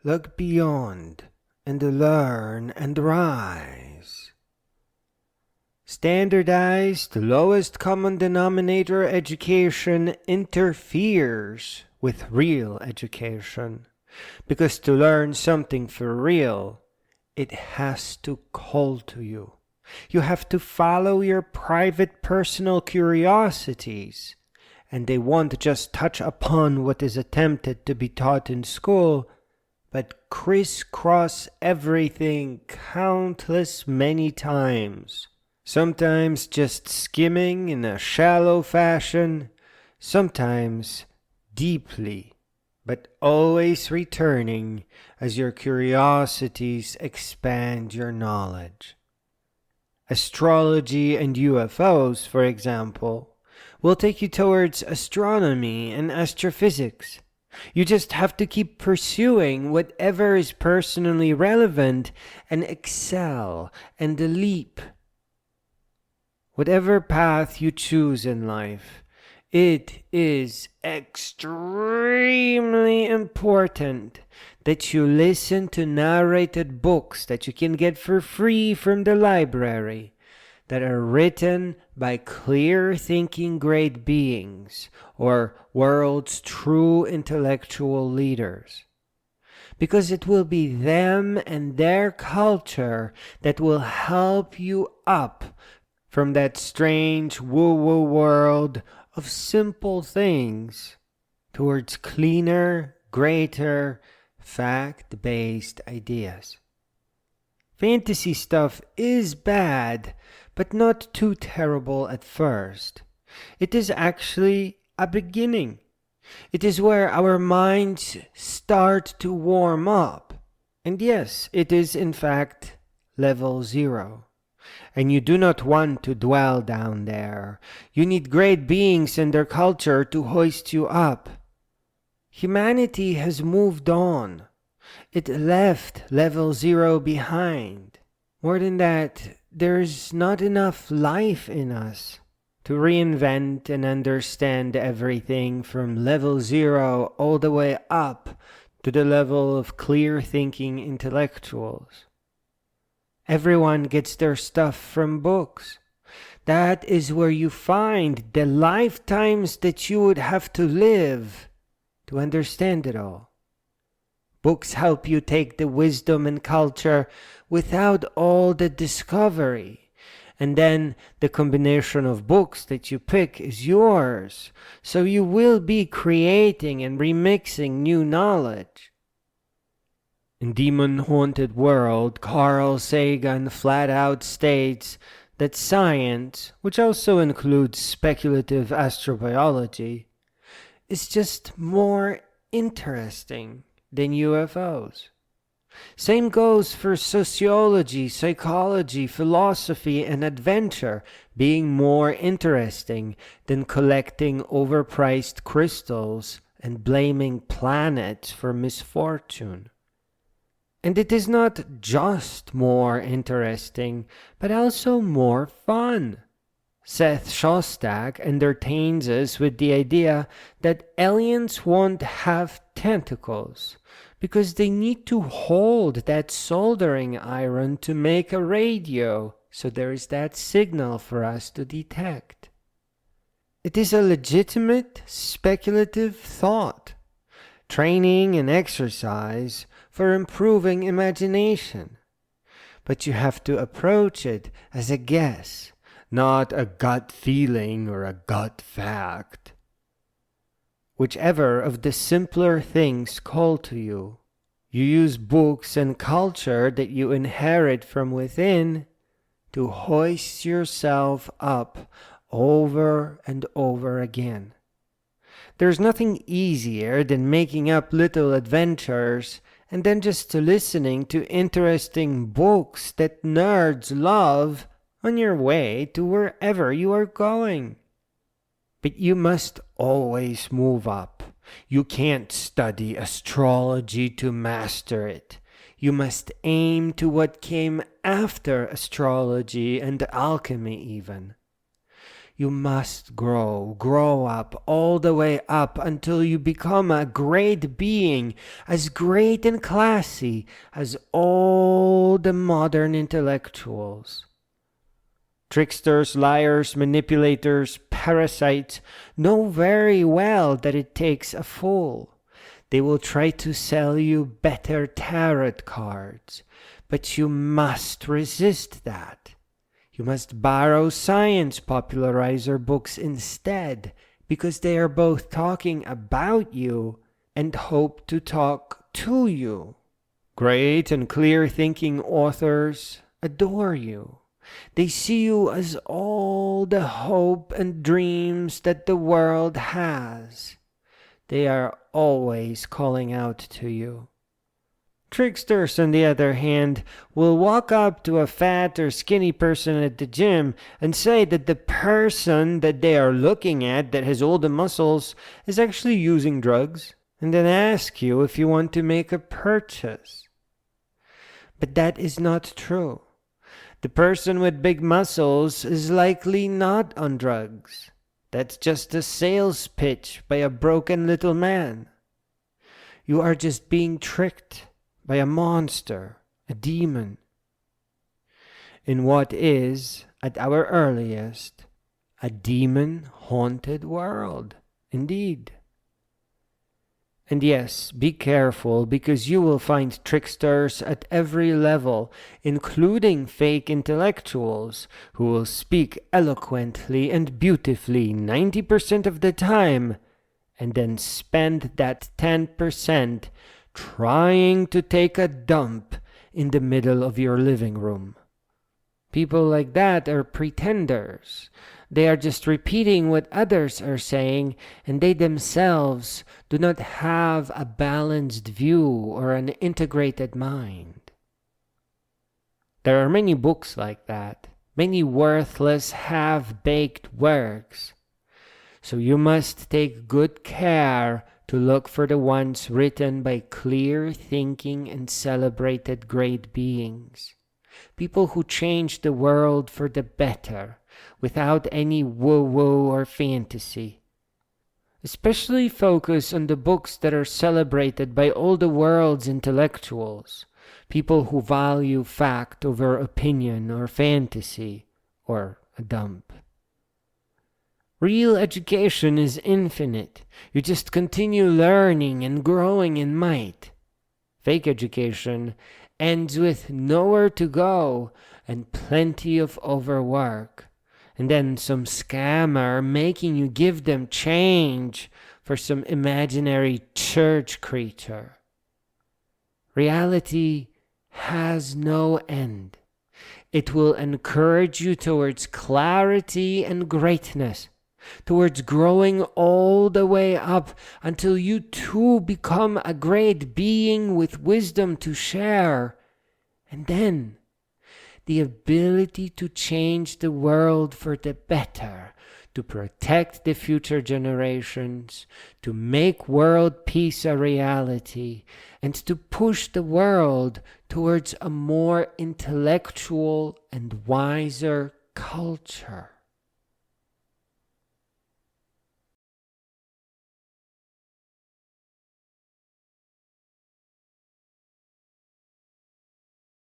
look beyond, and learn and rise. Standardized, lowest common denominator education interferes with real education, because to learn something for real, it has to call to you. You have to follow your private personal curiosities, and they won't just touch upon what is attempted to be taught in school, but crisscross everything countless many times. Sometimes just skimming in a shallow fashion, sometimes deeply, but always returning as your curiosities expand your knowledge. Astrology and UFOs, for example, will take you towards astronomy and astrophysics. You just have to keep pursuing whatever is personally relevant and excel and leap. Whatever path you choose in life, it is extremely important that you listen to narrated books that you can get for free from the library, that are written by clear-thinking great beings or world's true intellectual leaders. Because it will be them and their culture that will help you up from that strange woo-woo world of simple things towards cleaner, greater, fact-based ideas. Fantasy stuff is bad, but not too terrible at first. It is actually a beginning. It is where our minds start to warm up. And yes, it is in fact level 0. And you do not want to dwell down there. You need great beings and their culture to hoist you up. Humanity has moved on. It left level 0 behind. More than that, there's not enough life in us to reinvent and understand everything from level 0 all the way up to the level of clear-thinking intellectuals. Everyone gets their stuff from books. That is where you find the lifetimes that you would have to live to understand it all. Books help you take the wisdom and culture without all the discovery. And then the combination of books that you pick is yours. So you will be creating and remixing new knowledge. In Demon-Haunted World, Carl Sagan flat out states that science, which also includes speculative astrobiology, is just more interesting than UFOs. Same goes for sociology, psychology, philosophy, and adventure being more interesting than collecting overpriced crystals and blaming planets for misfortune. And it is not just more interesting, but also more fun. Seth Shostak entertains us with the idea that aliens won't have tentacles because they need to hold that soldering iron to make a radio, so there is that signal for us to detect. It is a legitimate, speculative thought, training and exercise for improving imagination. But you have to approach it as a guess, not a gut feeling or a gut fact. Whichever of the simpler things call to you, you use books and culture that you inherit from within to hoist yourself up over and over again. There's nothing easier than making up little adventures and then just listening to interesting books that nerds love on your way to wherever you are going. But you must always move up. You can't study astrology to master it. You must aim to what came after astrology and alchemy even. You must grow up, all the way up until you become a great being, as great and classy as all the modern intellectuals. Tricksters, liars, manipulators, parasites know very well that it takes a fool. They will try to sell you better tarot cards, but you must resist that. You must borrow science popularizer books instead, because they are both talking about you and hope to talk to you. Great and clear-thinking authors adore you. They see you as all the hope and dreams that the world has. They are always calling out to you. Tricksters, on the other hand, will walk up to a fat or skinny person at the gym and say that the person that they are looking at that has all the muscles is actually using drugs, and then ask you if you want to make a purchase. But that is not true. The person with big muscles is likely not on drugs. That's just a sales pitch by a broken little man. You are just being tricked by a monster, a demon, in what is, at our earliest, a demon-haunted world, indeed. And yes, be careful, because you will find tricksters at every level, including fake intellectuals, who will speak eloquently and beautifully 90% of the time, and then spend that 10% trying to take a dump in the middle of your living room. People like that are pretenders. They are just repeating what others are saying, and they themselves do not have a balanced view or an integrated mind. There are many books like that, many worthless, half-baked works. So you must take good care to look for the ones written by clear thinking and celebrated great beings. People who change the world for the better, without any woo-woo or fantasy. Especially focus on the books that are celebrated by all the world's intellectuals, people who value fact over opinion or fantasy, or a dump. Real education is infinite. You just continue learning and growing in might. Fake education ends with nowhere to go and plenty of overwork, and then some scammer making you give them change for some imaginary church creature. Reality has no end. It will encourage you towards clarity and greatness, towards growing all the way up until you too become a great being with wisdom to share, and then the ability to change the world for the better, to protect the future generations, to make world peace a reality, and to push the world towards a more intellectual and wiser culture.